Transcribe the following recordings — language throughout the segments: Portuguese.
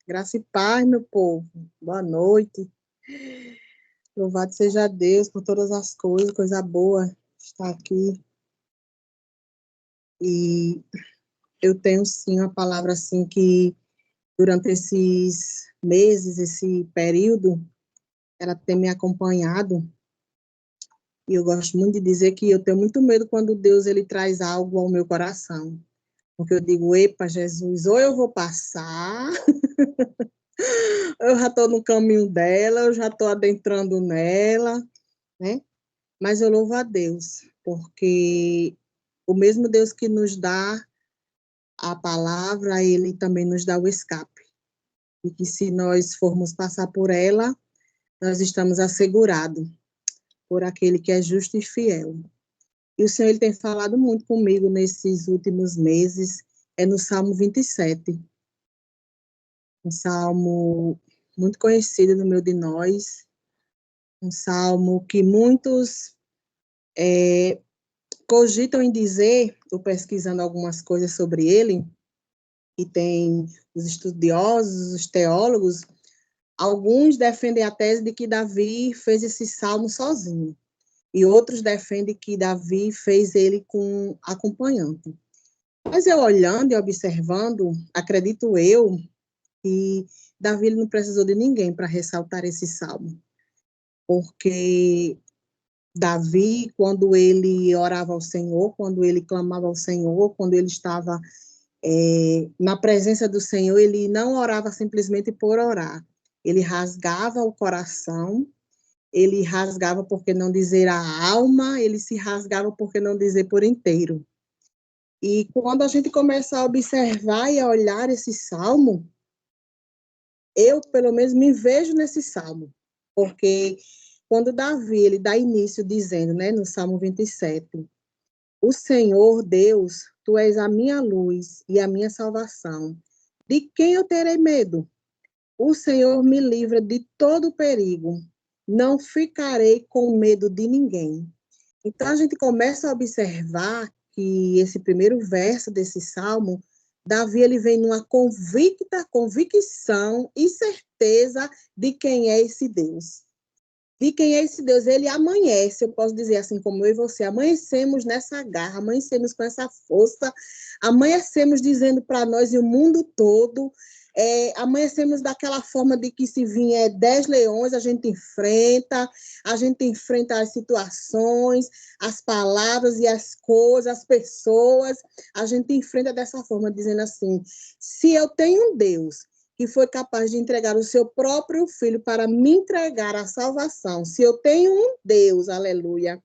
Graça e paz, meu povo. Boa noite. Louvado seja Deus por todas as coisas, coisa boa estar aqui. E eu tenho, sim, uma palavra, assim, que durante esses meses, esse período, ela tem me acompanhado. E eu gosto muito de dizer que eu tenho muito medo quando Deus, ele traz algo ao meu coração. Porque eu digo, epa, Jesus, ou eu vou passar... eu já estou no caminho dela, eu já estou adentrando nela, né? Mas eu louvo a Deus, porque o mesmo Deus que nos dá a palavra, ele também nos dá o escape. E que se nós formos passar por ela, nós estamos assegurados por aquele que é justo e fiel. E o Senhor, ele tem falado muito comigo nesses últimos meses, é no Salmo 27. Um salmo muito conhecido no meio de nós, um salmo que muitos cogitam em dizer, estou pesquisando algumas coisas sobre ele, e tem os estudiosos, os teólogos, alguns defendem a tese de que Davi fez esse salmo sozinho, e outros defendem que Davi fez ele com acompanhante. Mas eu olhando e observando, acredito eu, que Davi ele não precisou de ninguém para ressaltar esse salmo, porque Davi, quando ele orava ao Senhor, quando ele clamava ao Senhor, quando ele estava na presença do Senhor, ele não orava simplesmente por orar. Ele rasgava o coração, ele rasgava por que não dizer a alma, ele se rasgava por que não dizer por inteiro. E quando a gente começa a observar e a olhar esse salmo, eu, pelo menos, me vejo nesse salmo, porque quando Davi, ele dá início dizendo, né, no Salmo 27, o Senhor Deus, tu és a minha luz e a minha salvação. De quem eu terei medo? O Senhor me livra de todo perigo. Não ficarei com medo de ninguém. Então, a gente começa a observar que esse primeiro verso desse salmo, Davi, ele vem numa convicção e certeza de quem é esse Deus. De quem é esse Deus, ele amanhece, eu posso dizer assim como eu e você, amanhecemos nessa garra, amanhecemos com essa força, amanhecemos dizendo para nós e o mundo todo, amanhecemos daquela forma de que se vier 10 leões, a gente enfrenta as situações, as palavras e as coisas, as pessoas, a gente enfrenta dessa forma, dizendo assim, se eu tenho um Deus que foi capaz de entregar o seu próprio filho para me entregar a salvação. Se eu tenho um Deus, aleluia,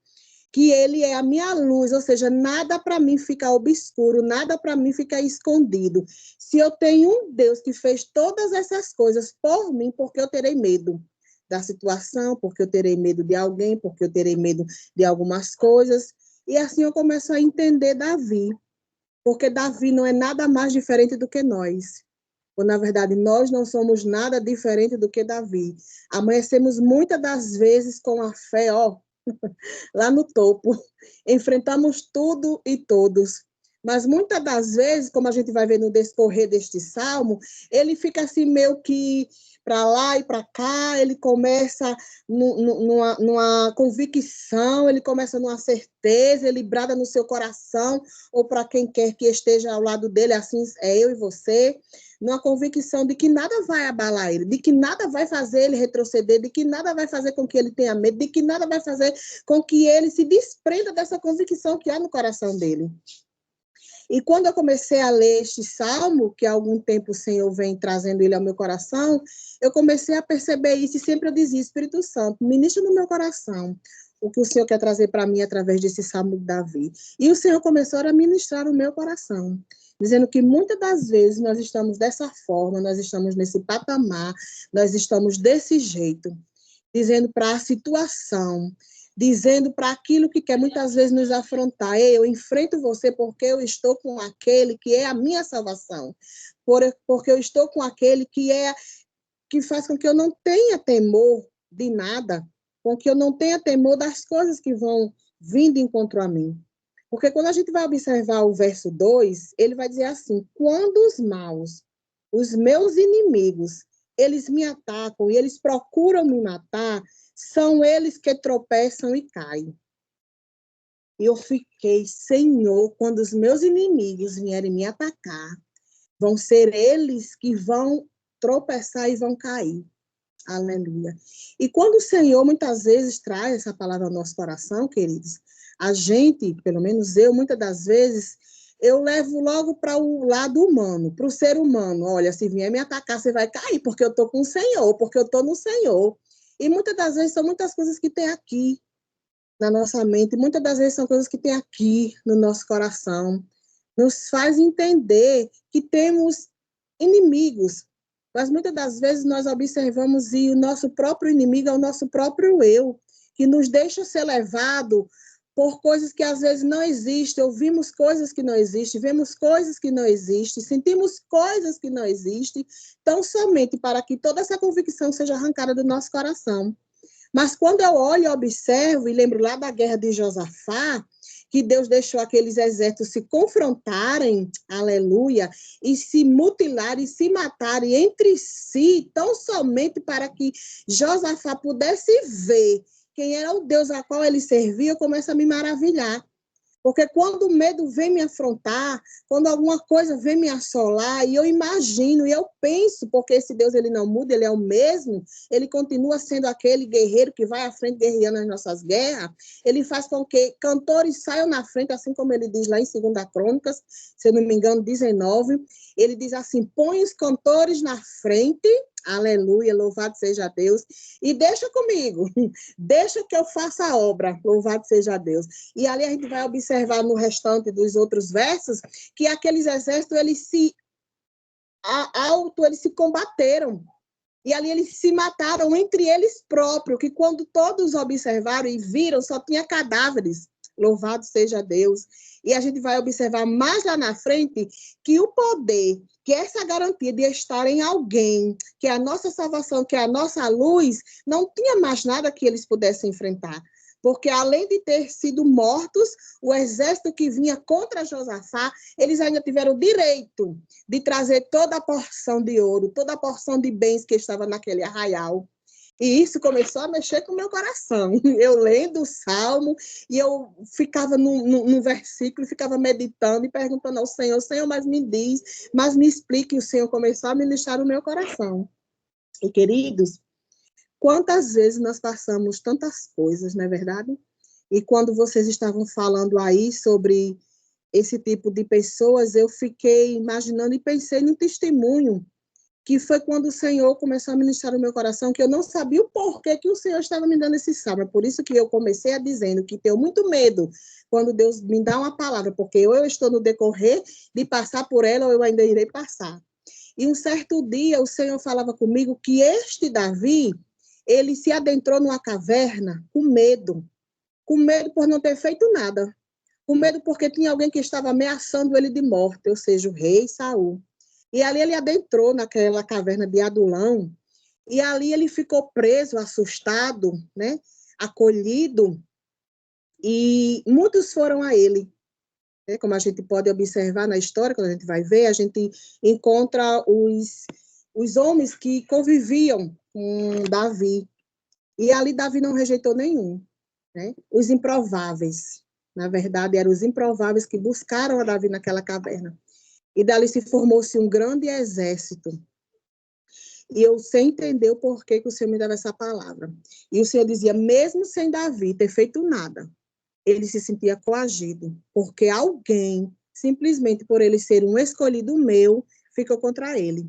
que ele é a minha luz, ou seja, nada para mim fica obscuro, nada para mim fica escondido. Se eu tenho um Deus que fez todas essas coisas por mim, porque eu terei medo da situação, porque eu terei medo de alguém, porque eu terei medo de algumas coisas. E assim eu começo a entender Davi, porque Davi não é nada mais diferente do que nós. Ou, na verdade, nós não somos nada diferente do que Davi. Amanhecemos muitas das vezes com a fé, lá no topo. Enfrentamos tudo e todos. Mas muitas das vezes, como a gente vai ver no descorrer deste salmo, ele fica assim meio que para lá e para cá, ele começa numa convicção, ele começa numa certeza, ele brada no seu coração, ou para quem quer que esteja ao lado dele, assim é eu e você, numa convicção de que nada vai abalar ele, de que nada vai fazer ele retroceder, de que nada vai fazer com que ele tenha medo, de que nada vai fazer com que ele se desprenda dessa convicção que há no coração dele. E quando eu comecei a ler este salmo, que há algum tempo o Senhor vem trazendo ele ao meu coração, eu comecei a perceber isso e sempre eu dizia, Espírito Santo, ministra no meu coração o que o Senhor quer trazer para mim através desse salmo de Davi. E o Senhor começou a ministrar no meu coração, dizendo que muitas das vezes nós estamos dessa forma, nós estamos nesse patamar, nós estamos desse jeito, dizendo para a situação, dizendo para aquilo que quer muitas vezes nos afrontar. Ei, eu enfrento você porque eu estou com aquele que é a minha salvação, porque eu estou com aquele que faz com que eu não tenha temor de nada, com que eu não tenha temor das coisas que vão vindo encontro a mim. Porque quando a gente vai observar o verso 2, ele vai dizer assim, quando os maus, os meus inimigos, eles me atacam e eles procuram me matar, são eles que tropeçam e caem. E eu fiquei, Senhor, quando os meus inimigos vierem me atacar, vão ser eles que vão tropeçar e vão cair. Aleluia. E quando o Senhor muitas vezes traz essa palavra ao nosso coração, queridos, a gente, pelo menos eu, muitas das vezes, eu levo logo para o lado humano, para o ser humano. Olha, se vier me atacar, você vai cair, porque eu estou com o Senhor, porque eu estou no Senhor. E muitas das vezes são muitas coisas que tem aqui na nossa mente, muitas das vezes são coisas que tem aqui no nosso coração. Nos faz entender que temos inimigos, mas muitas das vezes nós observamos e o nosso próprio inimigo é o nosso próprio eu, que nos deixa ser levado por coisas que às vezes não existem, ouvimos coisas que não existem, vemos coisas que não existem, sentimos coisas que não existem, tão somente para que toda essa convicção seja arrancada do nosso coração. Mas quando eu olho e observo, e lembro lá da guerra de Josafá, que Deus deixou aqueles exércitos se confrontarem, aleluia, e se mutilarem, e se matarem entre si, tão somente para que Josafá pudesse ver quem era o Deus a qual ele servia, eu começo a me maravilhar. Porque quando o medo vem me afrontar, quando alguma coisa vem me assolar, e eu imagino, e eu penso, porque esse Deus ele não muda, ele é o mesmo, ele continua sendo aquele guerreiro que vai à frente guerreando as nossas guerras, ele faz com que cantores saiam na frente, assim como ele diz lá em 2 Crônicas, se eu não me engano, 19, ele diz assim, põe os cantores na frente, aleluia, louvado seja Deus, e deixa comigo, deixa que eu faça a obra, louvado seja Deus. E ali a gente vai observar no restante dos outros versos que aqueles exércitos, eles se combateram. E ali eles se mataram entre eles próprios, que quando todos observaram e viram, só tinha cadáveres. Louvado seja Deus. E a gente vai observar mais lá na frente que o poder, que essa garantia de estar em alguém, que é a nossa salvação, que é a nossa luz, não tinha mais nada que eles pudessem enfrentar. Porque além de ter sido mortos, o exército que vinha contra Josafá, eles ainda tiveram o direito de trazer toda a porção de ouro, toda a porção de bens que estava naquele arraial. E isso começou a mexer com o meu coração. Eu lendo o Salmo, e eu ficava no versículo, ficava meditando e perguntando ao Senhor, Senhor, mas me diz, mas me explique, e o Senhor começou a ministrar o meu coração. E, queridos, quantas vezes nós passamos tantas coisas, não é verdade? E quando vocês estavam falando aí sobre esse tipo de pessoas, eu fiquei imaginando e pensei num testemunho, que foi quando o Senhor começou a ministrar no meu coração, que eu não sabia o porquê que o Senhor estava me dando esse salmo. Por isso que eu comecei a dizendo que tenho muito medo quando Deus me dá uma palavra, porque ou eu estou no decorrer de passar por ela, ou eu ainda irei passar. E um certo dia o Senhor falava comigo que este Davi, ele se adentrou numa caverna com medo por não ter feito nada, com medo porque tinha alguém que estava ameaçando ele de morte, ou seja, o rei Saul. E ali ele adentrou naquela caverna de Adulão, e ali ele ficou preso, assustado, né? Acolhido, e muitos foram a ele. Né? Como a gente pode observar na história, quando a gente vai ver, a gente encontra os homens que conviviam com Davi. E ali Davi não rejeitou nenhum. Né? Os improváveis. Na verdade, eram os improváveis que buscaram a Davi naquela caverna. E dali se formou-se um grande exército. E eu sem entender o porquê que o Senhor me dava essa palavra. E o Senhor dizia, mesmo sem Davi ter feito nada, ele se sentia coagido, porque alguém, simplesmente por ele ser um escolhido meu, ficou contra ele.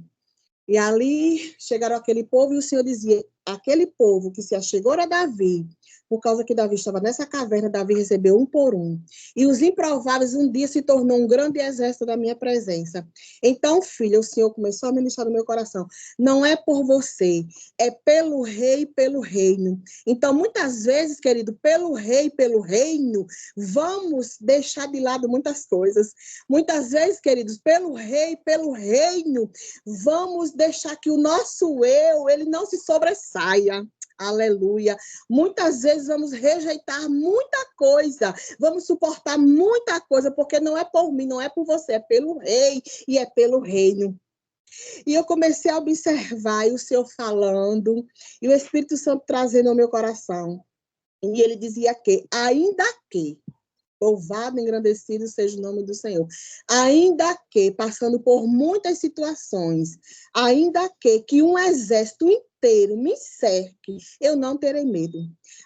E ali chegaram aquele povo e o Senhor dizia, aquele povo que se achegou a Davi, por causa que Davi estava nessa caverna, Davi recebeu um por um. E os improváveis um dia se tornou um grande exército da minha presença. Então, filha, o Senhor começou a ministrar no meu coração. Não é por você, é pelo rei e pelo reino. Então, muitas vezes, querido, pelo rei e pelo reino, vamos deixar de lado muitas coisas. Muitas vezes, queridos, pelo rei e pelo reino, vamos deixar que o nosso eu, ele não se sobressaia. Aleluia. Muitas vezes vamos rejeitar muita coisa, vamos suportar muita coisa, porque não é por mim, não é por você, é pelo rei e é pelo reino. E eu comecei a observar, e o Senhor falando, e o Espírito Santo trazendo ao meu coração. E ele dizia ainda que, louvado e engrandecido seja o nome do Senhor, ainda que, passando por muitas situações, ainda que um exército inteiro me cerque, eu não terei medo.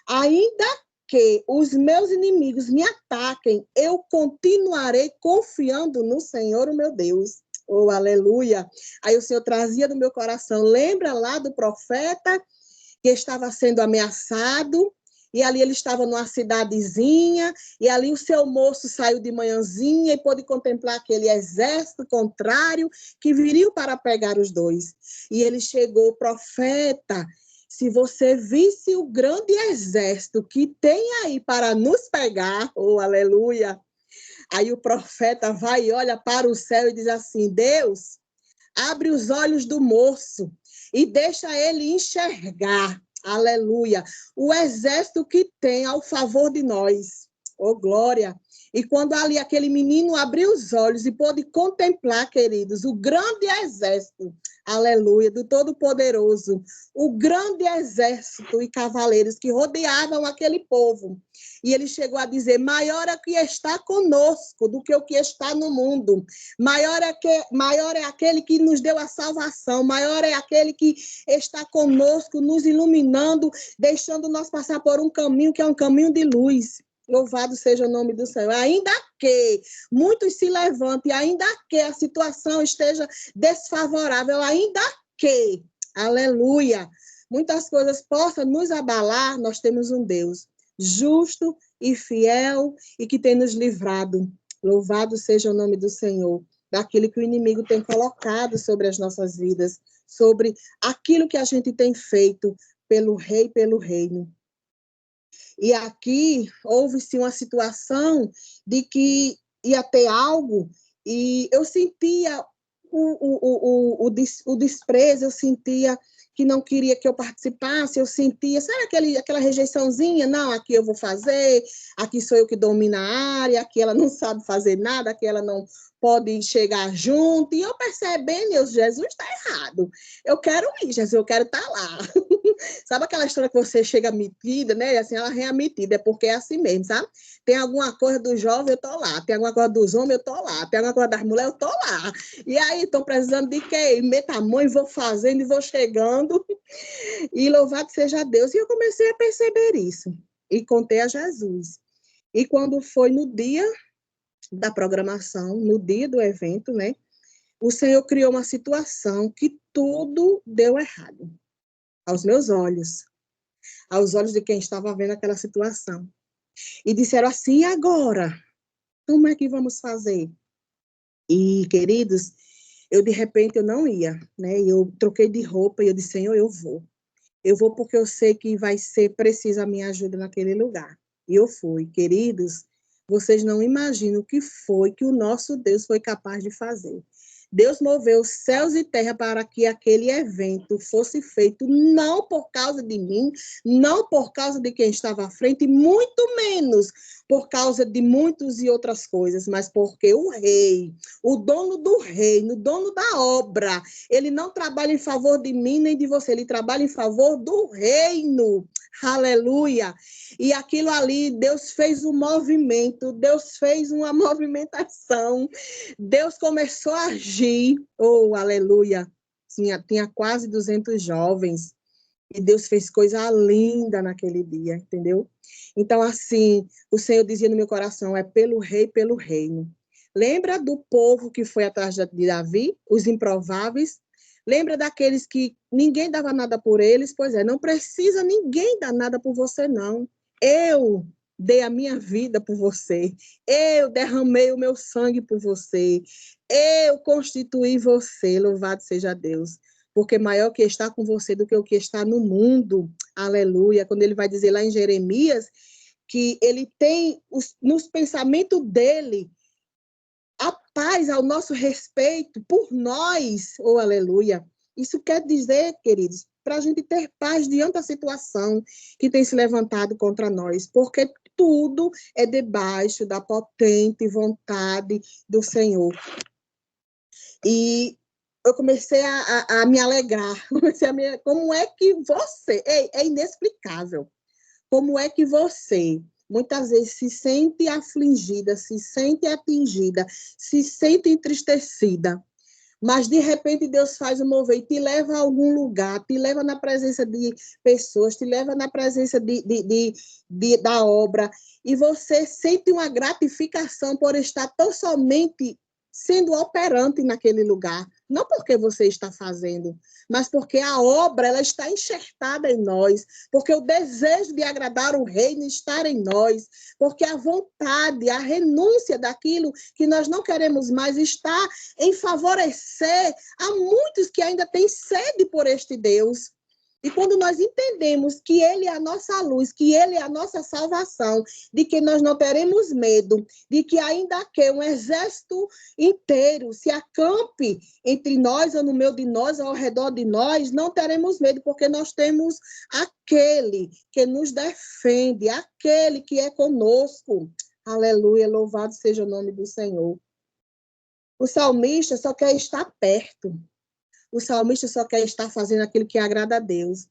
Ainda que os meus inimigos me ataquem, eu continuarei confiando no Senhor, o meu Deus. Oh, aleluia. Aí o Senhor trazia do meu coração, lembra lá do profeta que estava sendo ameaçado, e ali ele estava numa cidadezinha, e ali o seu moço saiu de manhãzinha e pôde contemplar aquele exército contrário que viriam para pegar os dois. E ele chegou, profeta, se você visse o grande exército que tem aí para nos pegar, oh, aleluia. Aí o profeta vai e olha para o céu e diz assim, Deus, abre os olhos do moço e deixa ele enxergar, aleluia, o exército que tem ao favor de nós. Oh, glória! E quando ali aquele menino abriu os olhos e pôde contemplar, queridos, o grande exército, aleluia, do Todo-Poderoso, o grande exército e cavaleiros que rodeavam aquele povo. E ele chegou a dizer, maior é o que está conosco do que o que está no mundo. Maior é aquele que nos deu a salvação, maior é aquele que está conosco, nos iluminando, deixando nós passar por um caminho que é um caminho de luz. Louvado seja o nome do Senhor. Ainda que muitos se levantem, ainda que a situação esteja desfavorável, ainda que, aleluia, muitas coisas possam nos abalar, nós temos um Deus justo e fiel e que tem nos livrado. Louvado seja o nome do Senhor, daquilo que o inimigo tem colocado sobre as nossas vidas, sobre aquilo que a gente tem feito pelo rei, pelo reino. E aqui houve-se uma situação de que ia ter algo, e eu sentia o desprezo, eu sentia que não queria que eu participasse, eu sentia, sabe aquela rejeiçãozinha? Não, aqui eu vou fazer, aqui sou eu que domino a área, aqui ela não sabe fazer nada, aqui ela não pode chegar junto, e eu percebendo, Jesus está errado, eu quero ir, Jesus, eu quero estar lá. Sabe aquela história que você chega metida, né? E assim, ela é metida, é porque é assim mesmo, sabe? Tem alguma coisa do jovem, eu tô lá. Tem alguma coisa dos homens, eu tô lá. Tem alguma coisa das mulheres, eu tô lá. E aí, estão precisando de quê? Meta a mão e vou fazendo e vou chegando. E louvado seja Deus. E eu comecei a perceber isso. E contei a Jesus. E quando foi no dia da programação, no dia do evento, né? O Senhor criou uma situação que tudo deu errado. Aos meus olhos. Aos olhos de quem estava vendo aquela situação. E disseram assim, e agora? Como é que vamos fazer? E, queridos, eu de repente eu não ia, né? Eu troquei de roupa e eu disse, Senhor, eu vou. Eu vou porque eu sei que vai ser precisa a minha ajuda naquele lugar. E eu fui. Queridos, vocês não imaginam o que foi que o nosso Deus foi capaz de fazer. Deus moveu céus e terra para que aquele evento fosse feito não por causa de mim, não por causa de quem estava à frente, muito menos por causa de muitas e outras coisas, mas porque o rei, o dono do reino, o dono da obra, ele não trabalha em favor de mim nem de você, ele trabalha em favor do reino. Aleluia! E aquilo ali, Deus fez um movimento, Deus fez uma movimentação, Deus começou a agir, oh, aleluia! Tinha quase 200 jovens, e Deus fez coisa linda naquele dia, entendeu? Então, assim, o Senhor dizia no meu coração, é pelo rei, pelo reino. Lembra do povo que foi atrás de Davi, os improváveis? Lembra daqueles que ninguém dava nada por eles? Pois é, não precisa ninguém dar nada por você, não. Eu dei a minha vida por você. Eu derramei o meu sangue por você. Eu constituí você, louvado seja Deus. Porque maior que está com você do que o que está no mundo. Aleluia. Quando ele vai dizer lá em Jeremias, que ele tem nos pensamentos dele a paz ao nosso respeito por nós, oh aleluia. Isso quer dizer, queridos, para a gente ter paz diante da situação que tem se levantado contra nós, porque tudo é debaixo da potente vontade do Senhor. E eu comecei a me alegrar. Como é que você... É inexplicável. Como é que você, muitas vezes, se sente afligida, se sente atingida, se sente entristecida, mas, de repente, Deus faz um mover e te leva a algum lugar, te leva na presença de pessoas, te leva na presença da obra, e você sente uma gratificação por estar tão somente sendo operante naquele lugar. Não porque você está fazendo, mas porque a obra ela está enxertada em nós, porque o desejo de agradar o reino está em nós, porque a vontade, a renúncia daquilo que nós não queremos mais está em favorecer a muitos que ainda têm sede por este Deus. E quando nós entendemos que Ele é a nossa luz, que Ele é a nossa salvação, de que nós não teremos medo, de que ainda que um exército inteiro se acampe entre nós, ou no meio de nós, ou ao redor de nós, não teremos medo, porque nós temos aquele que nos defende, aquele que é conosco. Aleluia, louvado seja o nome do Senhor. O salmista só quer estar perto. O salmista só quer estar fazendo aquilo que agrada a Deus.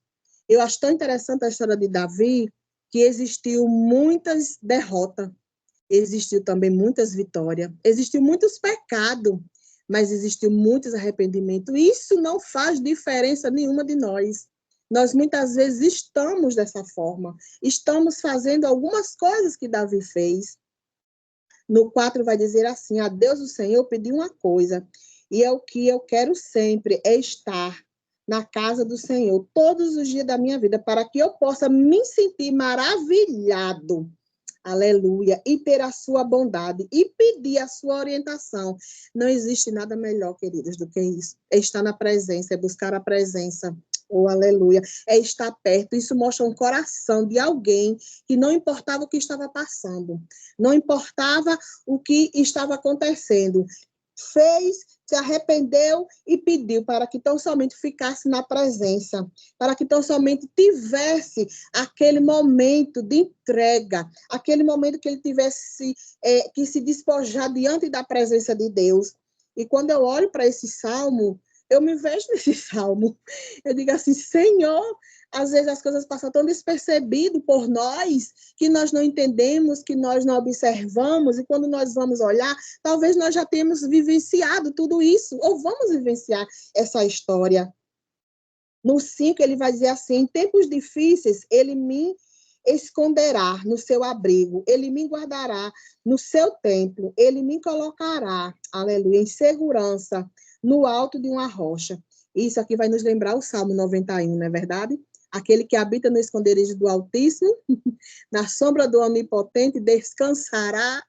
Eu acho tão interessante a história de Davi, que existiu muitas derrotas, existiu também muitas vitórias, existiu muitos pecados, mas existiu muitos arrependimentos. Isso não faz diferença nenhuma de nós. Nós muitas vezes estamos dessa forma, estamos fazendo algumas coisas que Davi fez. No 4 vai dizer assim: a Deus o Senhor pediu uma coisa, e é o que eu quero sempre, é estar na casa do Senhor todos os dias da minha vida, para que eu possa me sentir maravilhado, aleluia, e ter a sua bondade, e pedir a sua orientação. Não existe nada melhor, queridos, do que isso. É estar na presença, é buscar a presença. Oh, aleluia. É estar perto. Isso mostra um coração de alguém que não importava o que estava passando, não importava o que estava acontecendo. Fez, se arrependeu e pediu para que tão somente ficasse na presença, para que tão somente tivesse aquele momento de entrega, aquele momento que ele tivesse que se despojar diante da presença de Deus. E quando eu olho para esse salmo, eu me vejo nesse salmo. Eu digo assim: Senhor, às vezes as coisas passam tão despercebido por nós, que nós não entendemos, que nós não observamos, e quando nós vamos olhar, talvez nós já tenhamos vivenciado tudo isso, ou vamos vivenciar essa história. No 5, ele vai dizer assim: em tempos difíceis, ele me esconderá no seu abrigo, ele me guardará no seu templo, ele me colocará, aleluia, em segurança, no alto de uma rocha. Isso aqui vai nos lembrar o Salmo 91, não é verdade? Aquele que habita no esconderijo do Altíssimo, na sombra do Onipotente, descansará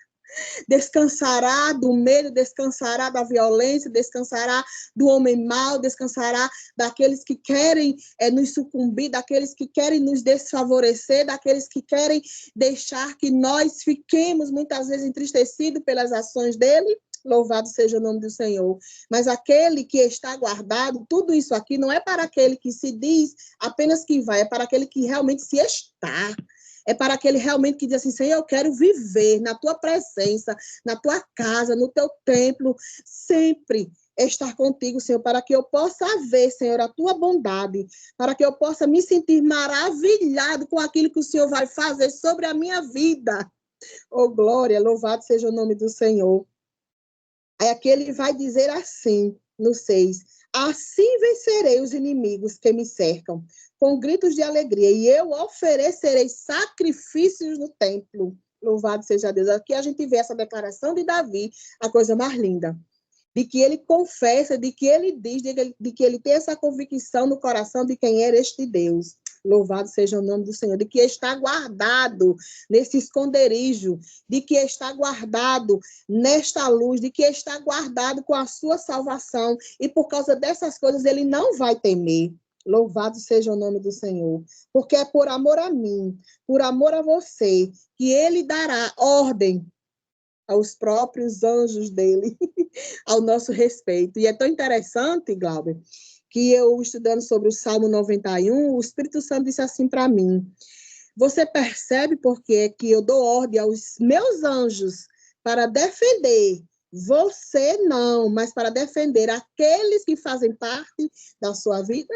do medo, descansará da violência, descansará do homem mau, descansará daqueles que querem nos sucumbir, daqueles que querem nos desfavorecer, daqueles que querem deixar que nós fiquemos muitas vezes entristecidos pelas ações dele. Louvado seja o nome do Senhor. Mas aquele que está guardado, tudo isso aqui não é para aquele que se diz apenas que vai, é para aquele que realmente se está. É para aquele realmente que diz assim: Senhor, eu quero viver na tua presença, na tua casa, no teu templo, sempre estar contigo, Senhor, para que eu possa ver, Senhor, a tua bondade, para que eu possa me sentir maravilhado com aquilo que o Senhor vai fazer sobre a minha vida. Oh, glória, louvado seja o nome do Senhor. Aí aqui ele vai dizer assim, no 6, assim vencerei os inimigos que me cercam, com gritos de alegria, e eu oferecerei sacrifícios no templo. Louvado seja Deus. Aqui a gente vê essa declaração de Davi, a coisa mais linda, de que ele confessa, de que ele diz, de que ele tem essa convicção no coração de quem era este Deus. Louvado seja o nome do Senhor, de que está guardado nesse esconderijo, de que está guardado nesta luz, de que está guardado com a sua salvação, e por causa dessas coisas ele não vai temer. Louvado seja o nome do Senhor, porque é por amor a mim, por amor a você, que ele dará ordem aos próprios anjos dele, ao nosso respeito. E é tão interessante, Glauber, que eu, estudando sobre o Salmo 91, o Espírito Santo disse assim para mim: você percebe por que eu dou ordem aos meus anjos para defender Você não, mas para defender aqueles que fazem parte da sua vida.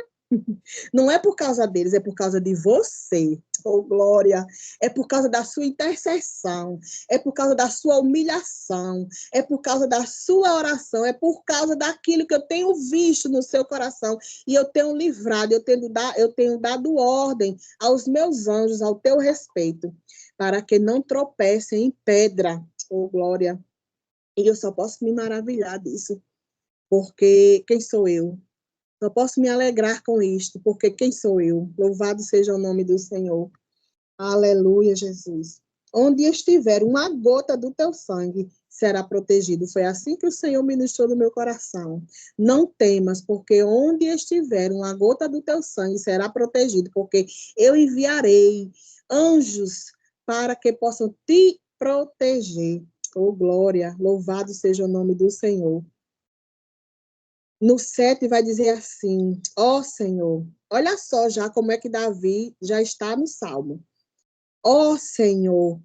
Não é por causa deles, é por causa de você. Oh, glória. É por causa da sua intercessão, é por causa da sua humilhação, é por causa da sua oração, é por causa daquilo que eu tenho visto no seu coração e eu tenho livrado, eu tenho dado ordem aos meus anjos ao teu respeito, para que não tropecem em pedra. Oh, glória. E eu só posso me maravilhar disso, porque quem sou eu? Só posso me alegrar com isto, porque quem sou eu? Louvado seja o nome do Senhor. Aleluia, Jesus. Onde estiver uma gota do teu sangue, será protegido. Foi assim que o Senhor ministrou no meu coração. Não temas, porque onde estiver uma gota do teu sangue, será protegido, porque eu enviarei anjos para que possam te proteger. Oh, glória, louvado seja o nome do Senhor. No 7 vai dizer assim, ó Senhor, olha só já como é que Davi já está no Salmo. Ó Senhor,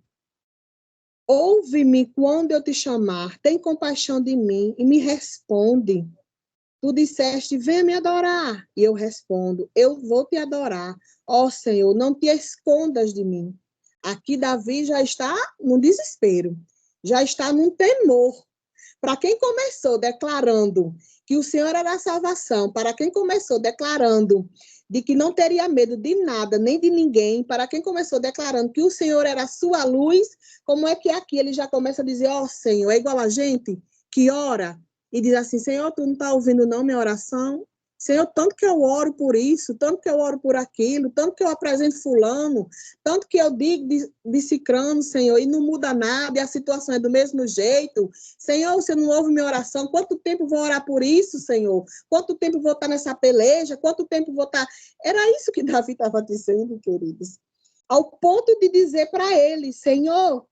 ouve-me quando eu te chamar, tem compaixão de mim e me responde. Tu disseste, venha me adorar. E eu respondo, eu vou te adorar. Ó Senhor, não te escondas de mim. Aqui Davi já está no desespero, já está num temor. Para quem começou declarando que o Senhor era a salvação, para quem começou declarando de que não teria medo de nada, nem de ninguém, para quem começou declarando que o Senhor era a sua luz, como é que aqui ele já começa a dizer, ó Senhor, é igual a gente que ora e diz assim, Senhor, tu não está ouvindo não minha oração? Senhor, tanto que eu oro por isso, tanto que eu oro por aquilo, tanto que eu apresento fulano, tanto que eu digo de cicrano, Senhor, e não muda nada, e a situação é do mesmo jeito. Senhor, você não ouve minha oração? Quanto tempo vou orar por isso, Senhor? Quanto tempo vou estar nessa peleja? Quanto tempo vou estar... Era isso que Davi estava dizendo, queridos. Ao ponto de dizer para ele, Senhor,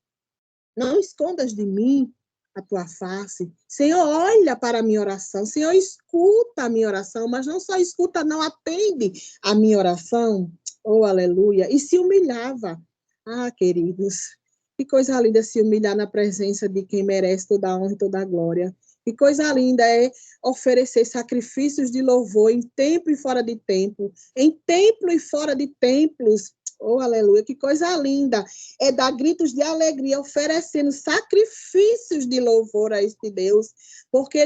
não escondas de mim a tua face. Senhor, olha para a minha oração. Senhor, escuta a minha oração, mas não só escuta, não atende a minha oração. Oh, aleluia. E se humilhava. Ah, queridos, que coisa linda se humilhar na presença de quem merece toda a honra e toda a glória. Que coisa linda é oferecer sacrifícios de louvor em tempo e fora de tempo, em templo e fora de templos. Oh, aleluia, que coisa linda. É dar gritos de alegria, oferecendo sacrifícios de louvor a este Deus, porque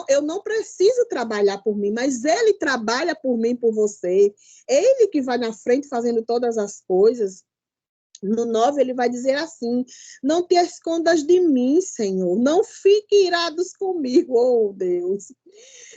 eu não preciso trabalhar por mim, mas Ele trabalha por mim, por você. Ele que vai na frente fazendo todas as coisas. No 9, ele vai dizer assim, não te escondas de mim, Senhor, não fique irados comigo, oh Deus.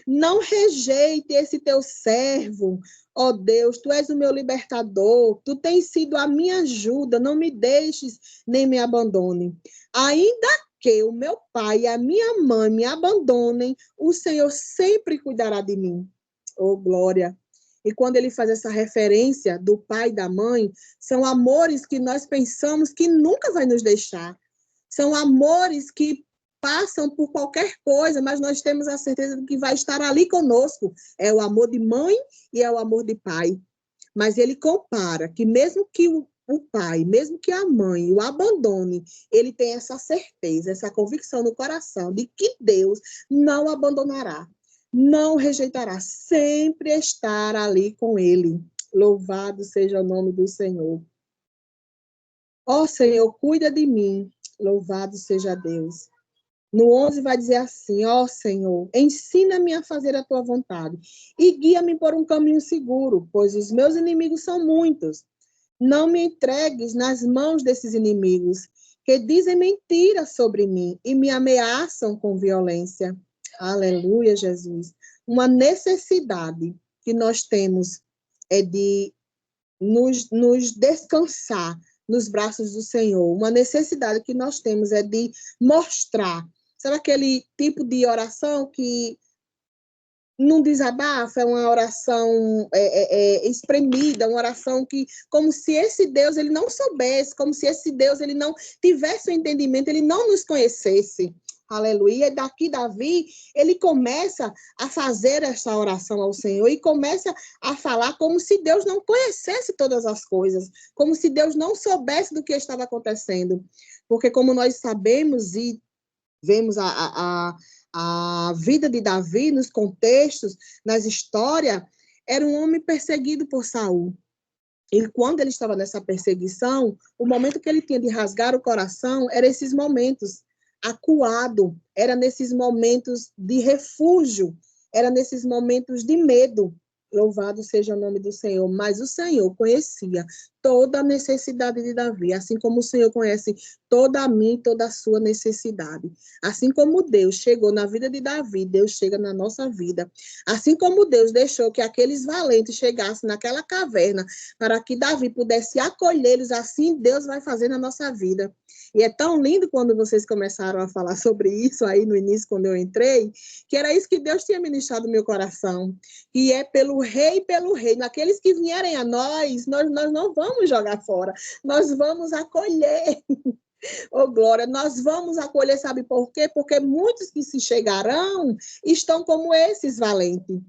Não rejeite esse teu servo, ó Deus, tu és o meu libertador, tu tens sido a minha ajuda, não me deixes nem me abandone. Ainda que o meu pai e a minha mãe me abandonem, o Senhor sempre cuidará de mim. Oh, glória! E quando ele faz essa referência do pai e da mãe, são amores que nós pensamos que nunca vai nos deixar. São amores que passam por qualquer coisa, mas nós temos a certeza de que vai estar ali conosco. É o amor de mãe e é o amor de pai. Mas ele compara que mesmo que o pai, mesmo que a mãe o abandone, ele tem essa certeza, essa convicção no coração de que Deus não abandonará, não rejeitará, sempre estar ali com ele. Louvado seja o nome do Senhor. Ó Senhor, cuida de mim. Louvado seja Deus. No 11 vai dizer assim, ó Senhor, ensina-me a fazer a tua vontade e guia-me por um caminho seguro, pois os meus inimigos são muitos. Não me entregues nas mãos desses inimigos, que dizem mentiras sobre mim e me ameaçam com violência. Aleluia, Jesus. Uma necessidade que nós temos é de nos descansar nos braços do Senhor. Uma necessidade que nós temos é de mostrar. Sabe aquele tipo de oração que não desabafa, é uma oração espremida, uma oração que, como se esse Deus ele não soubesse, como se esse Deus ele não tivesse o entendimento, ele não nos conhecesse. Aleluia. E daqui Davi, ele começa a fazer essa oração ao Senhor e começa a falar como se Deus não conhecesse todas as coisas, como se Deus não soubesse do que estava acontecendo. Porque como nós sabemos e vemos a vida de Davi nos contextos, nas histórias, era um homem perseguido por Saul. E quando ele estava nessa perseguição, o momento que ele tinha de rasgar o coração era esses momentos, acuado, era nesses momentos de refúgio, era nesses momentos de medo. Louvado seja o nome do Senhor. Mas o Senhor conhecia toda a necessidade de Davi, assim como o Senhor conhece toda a minha e toda a sua necessidade. Assim como Deus chegou na vida de Davi, Deus chega na nossa vida. Assim como Deus deixou que aqueles valentes chegassem naquela caverna para que Davi pudesse acolhê-los, assim Deus vai fazer na nossa vida. E é tão lindo quando vocês começaram a falar sobre isso aí no início, quando eu entrei, que era isso que Deus tinha ministrado no meu coração. E é pelo rei e pelo reino. Aqueles que vierem a nós não vamos jogar fora, nós vamos acolher. Oh, glória, nós vamos acolher, sabe por quê? Porque muitos que se chegarão estão como esses valentes.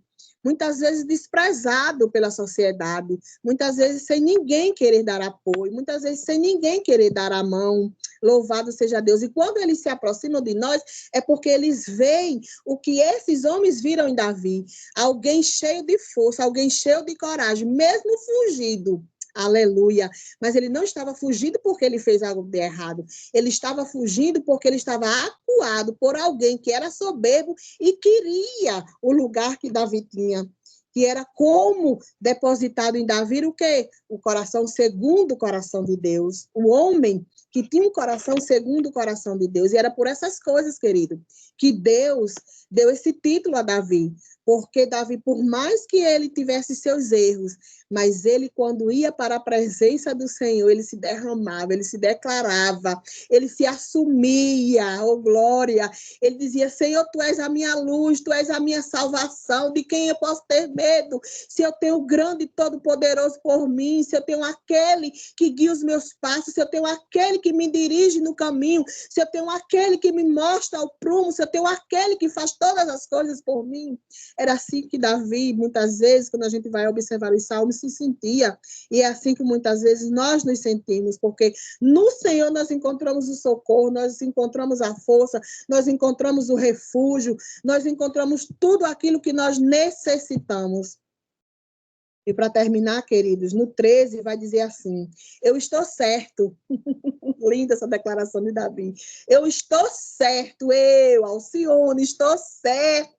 Muitas vezes desprezado pela sociedade, muitas vezes sem ninguém querer dar apoio, muitas vezes sem ninguém querer dar a mão. Louvado seja Deus. E quando eles se aproximam de nós, é porque eles veem o que esses homens viram em Davi. Alguém cheio de força, alguém cheio de coragem, mesmo fugido. Aleluia. Mas ele não estava fugindo porque ele fez algo de errado. Ele estava fugindo porque ele estava acuado por alguém que era soberbo e queria o lugar que Davi tinha. Que era como depositado em Davi o quê? O coração segundo o coração de Deus. O homem que tinha um coração segundo o coração de Deus. E era por essas coisas, querido, que Deus deu esse título a Davi. Porque Davi, por mais que ele tivesse seus erros, mas ele, quando ia para a presença do Senhor, ele se derramava, ele se declarava, ele se assumia, oh glória. Ele dizia, Senhor, tu és a minha luz, tu és a minha salvação, de quem eu posso ter medo? Se eu tenho o grande e todo-poderoso por mim, se eu tenho aquele que guia os meus passos, se eu tenho aquele que me dirige no caminho, se eu tenho aquele que me mostra o prumo, se eu tenho aquele que faz todas as coisas por mim. Era assim que Davi, muitas vezes, quando a gente vai observar os salmos, se sentia. E é assim que muitas vezes nós nos sentimos, porque no Senhor nós encontramos o socorro, nós encontramos a força, nós encontramos o refúgio, nós encontramos tudo aquilo que nós necessitamos. E para terminar, queridos, no 13 vai dizer assim, eu estou certo. Linda essa declaração de Davi. Eu estou certo, eu, Alcione, estou certa.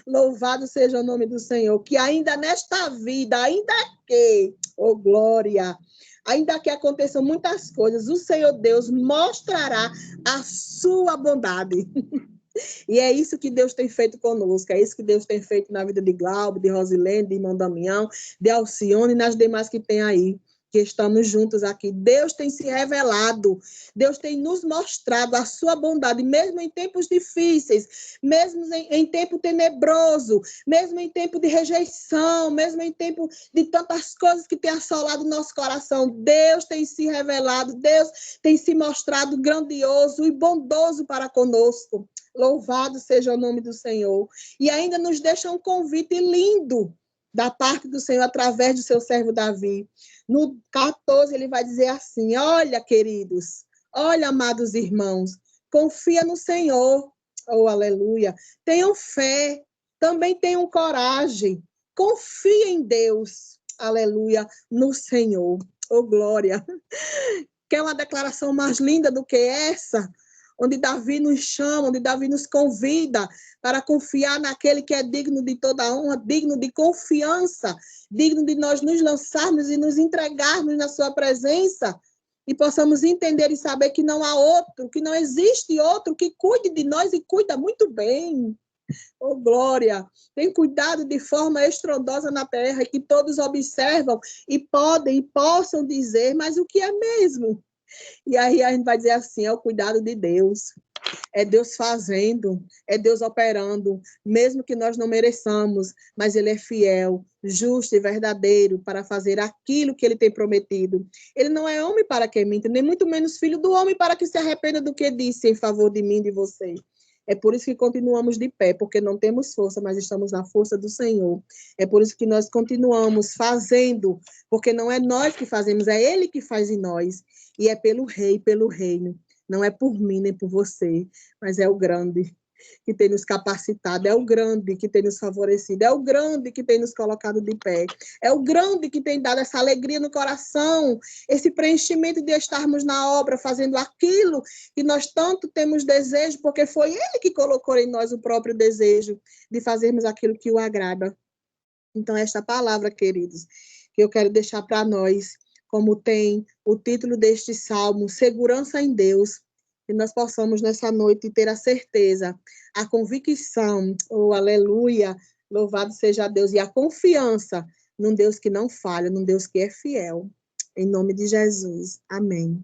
Louvado seja o nome do Senhor, que ainda nesta vida, ainda que, oh glória, ainda que aconteçam muitas coisas, o Senhor Deus mostrará a sua bondade. E é isso que Deus tem feito conosco, é isso que Deus tem feito na vida de Glauber, de Rosilene, de irmão Damião, de Alcione e nas demais que tem aí, que estamos juntos aqui. Deus tem se revelado, Deus tem nos mostrado a sua bondade, mesmo em tempos difíceis, mesmo em tempo tenebroso, mesmo em tempo de rejeição, mesmo em tempo de tantas coisas que tem assolado o nosso coração. Deus tem se revelado, Deus tem se mostrado grandioso e bondoso para conosco. Louvado seja o nome do Senhor. E ainda nos deixa um convite lindo da parte do Senhor através do seu servo Davi. No 14 ele vai dizer assim, olha, queridos, olha, amados irmãos, confia no Senhor, oh, aleluia, tenham fé, também tenham coragem, confia em Deus, aleluia, no Senhor, oh, glória. Quer uma declaração mais linda do que essa? Onde Davi nos chama, onde Davi nos convida para confiar naquele que é digno de toda honra, digno de confiança, digno de nós nos lançarmos e nos entregarmos na sua presença e possamos entender e saber que não há outro, que não existe outro que cuide de nós e cuida muito bem. Oh, glória! Tem cuidado de forma estrondosa na terra, que todos observam e podem e possam dizer, mas o que é mesmo? E aí a gente vai dizer assim, é o cuidado de Deus, é Deus fazendo, é Deus operando, mesmo que nós não mereçamos, mas Ele é fiel, justo e verdadeiro para fazer aquilo que Ele tem prometido. Ele não é homem para que minta, nem muito menos filho do homem para que se arrependa do que disse em favor de mim e de você. É por isso que continuamos de pé, porque não temos força, mas estamos na força do Senhor. É por isso que nós continuamos fazendo, porque não é nós que fazemos, é Ele que faz em nós. E é pelo Rei, pelo reino. Não é por mim nem por você, mas é o grande que tem nos capacitado, é o grande que tem nos favorecido, é o grande que tem nos colocado de pé, é o grande que tem dado essa alegria no coração, esse preenchimento de estarmos na obra, fazendo aquilo que nós tanto temos desejo, porque foi Ele que colocou em nós o próprio desejo de fazermos aquilo que o agrada. Então, esta palavra, queridos, que eu quero deixar para nós, como tem o título deste salmo, Segurança em Deus, que nós possamos nessa noite ter a certeza, a convicção, oh, aleluia, louvado seja Deus, e a confiança num Deus que não falha, num Deus que é fiel. Em nome de Jesus. Amém.